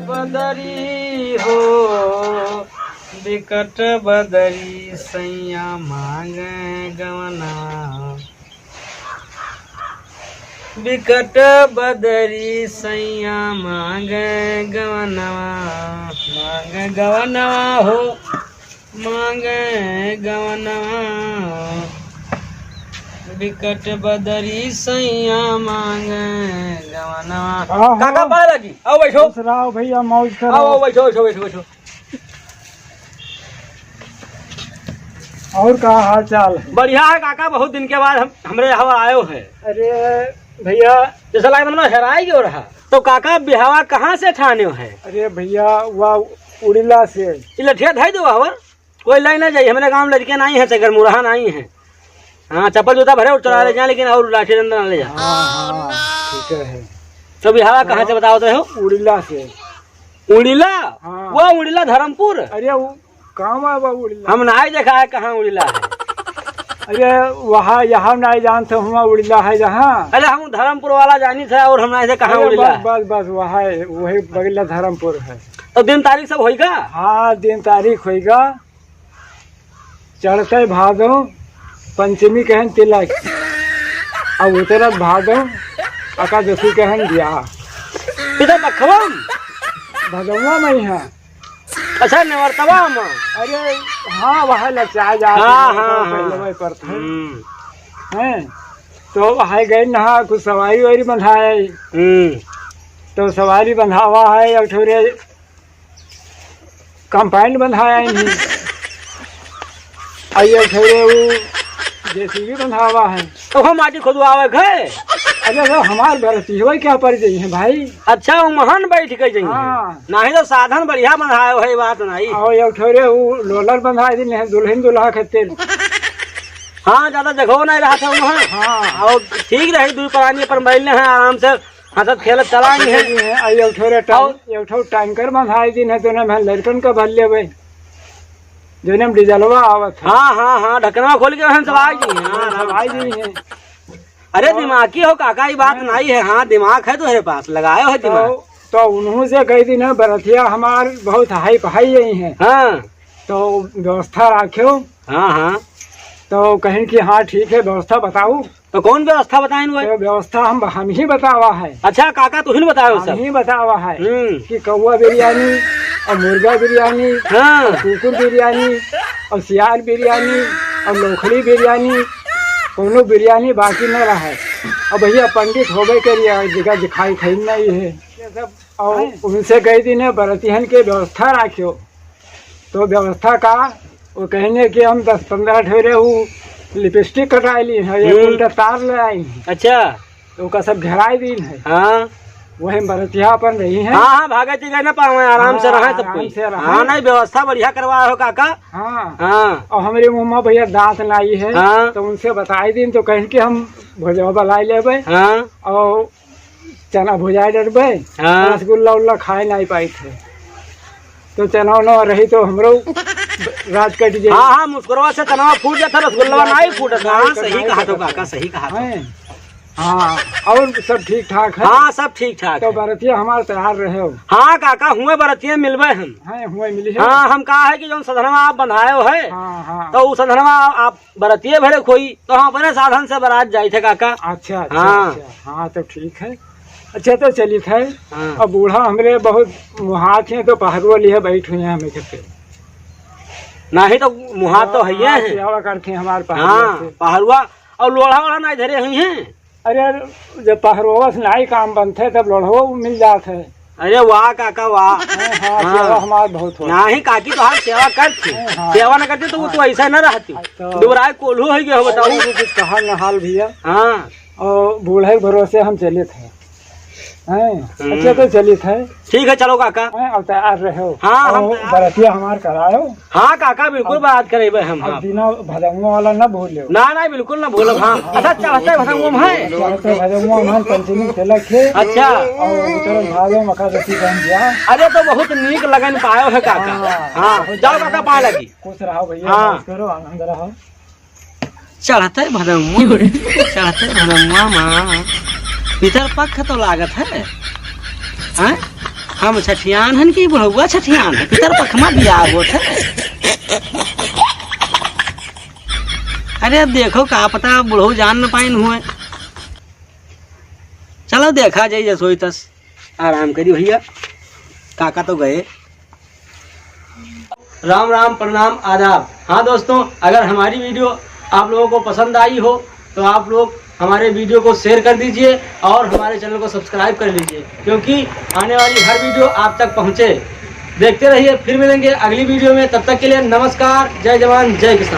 बदरी हो बिकट बदरी सैया मांगे गवना, बिकट बदरी सैया मांगे गवनवा, मांगे गवनवा हो मांगे गवनवा, बिकट बदरी सैया मांगे गवनवा। काका पाए लगी, आओ बैठो। भैया मौज करो। आओ बैठो बैठो बैठो बैठो। और क्या हाल चाल है? बढ़िया है काका, बहुत दिन के बाद हमरे यहाँ आयो है। अरे भैया जैसा लगा तुमने हेराई क्यों रहा। तो काका बिहावा कहाँ से ठाने है? अरे भैया वह उड़ीला से। लठिया धाई दो हवर कोई लाई ना जाइए, हमारे गाँव लड़के नहीं है, चगर मुरहा नहीं है। हाँ चप्पल जूता भरे चला ले जाए, लेकिन और लाठी डंडा ना ले जा। ठीक है। तो बिहावा कहाँ से बताओ तो हो? उड़ीला से। उड़ीला? हाँ। वो उड़ीला धर्मपुर? अरे वो कहाँ है उड़ीला? हम नहीं देखा है कहाँ उड़ीला है। अरे वहाँ यहाँ नहीं जानते, हुआ उड़ीला है जहाँ। अरे हम धर्मपुर वाला जानी था और हम नहीं कहाँ उड़ीला है। बस बस वहाँ वही बगीला धर्मपुर है। तो दिन तारीख सब होगा? हाँ दिन तारीख होगा। चढ़ते भादो पंचमी कहन तिलक और उतरत भादो एकादशी कहन ब्याह। इधर बखवम भदौआ में ही है। अच्छा नेवर्तवा में? अरे हाँ वहाँ लचाए जा पर हैं। तो वहाँ गए नहा कुछ सवारी वारी बंधाए। तो सवारी बंधावा है और थोड़े कंपाउंड बंधाया नहीं और थोड़े वो जेसीबी बंधावा है। तो हम माटी खोदवावे गए। अरे तो हमारे भरती हो क्या पड़ गई है भाई। अच्छा वो महान बैठ गई जाइए। हाँ। नहीं तो साधन बढ़िया बंधाए है बात नहीं। और एक थोड़े वो लोलर बंधाए दिन है दुल्हन दुल्हा खाते। हाँ ज्यादा जगह नहीं रहा था वहाँ। हाँ और ठीक रही दूर पानी पर बैठने हैं आराम से हंसत खेलत चलाएंगे हैं। थोड़े टैंकर बंधाए दिन है तो ना लड़कन का भर ले जो ने डीजलवा आवत है। हाँ हाँ हाँ ढक्कनवा खोल के हम सब आई गई। हाँ सब आई गई है। अरे दिमागी हो काका ये बात नहीं है। हाँ दिमाग है तुम्हारे पास, लगाए हो दिमाग। तो उन्हों से कई दिन है बरतिया हमार बहुत हाई पहाई यही है। हाँ तो व्यवस्था रखो। हाँ हाँ तो कहें कि हाँ ठीक है व्यवस्था बताओ। तो कौन व्यवस्था बताए? तो व्यवस्था हम ही बतावा है। अच्छा काका तू ही बताओ सब? हम ही बतावा है कि कौआ बिरयानी और मुर्गा बिरयानी। हाँ और कुकुर बिरयानी और सियार बिरयानी और लोखड़ी बिरयानी कोनो बिरयानी बाकी न रहा है। और भैया पंडित होबे करिए जगह दिखाई खाई नहीं है सब। और उनसे कई दिन बरतिहन के व्यवस्था रखियो। तो व्यवस्था का वो कहने कि हम 10-15 ठेरे वो लिपस्टिक कटाई ली है, एक उल्टा तार ले आई। अच्छा तो का सब घेराई दिन है। हाँ वही बरतिया अपन रही है। हाँ हाँ भागे गए ना पावे आराम से रहे सब कोई। हाँ नहीं व्यवस्था बढ़िया करवाए हो काका। हाँ हाँ और हमारे मुँह भैया दांत लाई है। हाँ तो उनसे बताई दिन तो कहें कि हम भुजवा बलाई लेबे। हाँ और चना भुजा डरबे। हाँ रसगुल्ला उल्ला खाए नहीं पाई थे तो चना उना रही तो हमरो रात कट जाए। हाँ हाँ मुस्कुरवा से चना फूट जाता, रसगुल्ला नहीं फूटा। हाँ सही कहा तो काका, सही कहा तो। हाँ और सब ठीक ठाक है। हाँ सब ठीक ठाक। तो बरतिया हमारे तैयार रहे हो? हाँ काका हुए बरतिया मिलबे हम। हाँ हुए मिली है। हाँ हम कहा है कि जो सधनवा आप बंधाए हो है। हाँ हाँ तो उस सधनवा आप बरतिये भरे खोई तो हम अपने साधन से बारात जाए थे काका। अच्छा अच्छा हाँ। अच्छा हाँ तो ठीक है। अच्छा तो चली थे। हाँ। और बूढ़ा हमरे बहुत मुहात है तो पहरुआ लिए बैठ हुए हैं हमें कहते नहीं तो मुहा तो है हाँ, सेवा करते हैं हमारे पास। हाँ पहरुआ और लोढ़ा वोढ़ा नहीं धरे हुई हैं। अरे जब पहरुआ से नहीं काम बनते तब लोढ़ो मिल जाते। अरे वाह काका वाह। हाँ सेवा हमारे बहुत हो। नहीं काकी तो हम सेवा करती। हाँ। सेवा न करती तो वो तो ऐसा न रहती। तो दुबराए कोल्हू है गया बताओ। कुछ कहा न हाल भैया। हाँ और बूढ़े भरोसे हम चले थे। अच्छा तो चली थे। ठीक है चलो काका। अब तैयार रहे हो? हाँ हम बरतिया हमार करायो। हाँ काका बिल्कुल बात करेबे हम। हाँ बिना भदंगो वाला न भूलो। ना ना बिल्कुल ना भूलब। हाँ अच्छा चढ़ते भदंगो में है। भदंगो में पंचमी तिलक है। अच्छा और उतरल भादो एकादशी बन गया। अरे तो बहुत नीक लगन पायो है काका। हाँ जाओ काका पाए लगी। खुश रहो भैया। हाँ। करो आनंद रहो। चढ़ते भदमुआ माँ पितर पक्ष तो लागत है हैं? हम छठियान हन की बुढ़उआ छठियान है पितर पक्ष में बियाह होत है। अरे अब देखो का पता बुढ़ऊ जान न पाइन हुए। चलो देखा जाए जसोई तस आराम करी भैया काका तो गए। राम राम प्रणाम आदाब। हाँ दोस्तों, अगर हमारी वीडियो आप लोगों को पसंद आई हो तो आप लोग हमारे वीडियो को शेयर कर दीजिए और हमारे चैनल को सब्सक्राइब कर लीजिए, क्योंकि आने वाली हर वीडियो आप तक पहुँचे। देखते रहिए, फिर मिलेंगे अगली वीडियो में। तब तक के लिए नमस्कार, जय जवान जय किसान।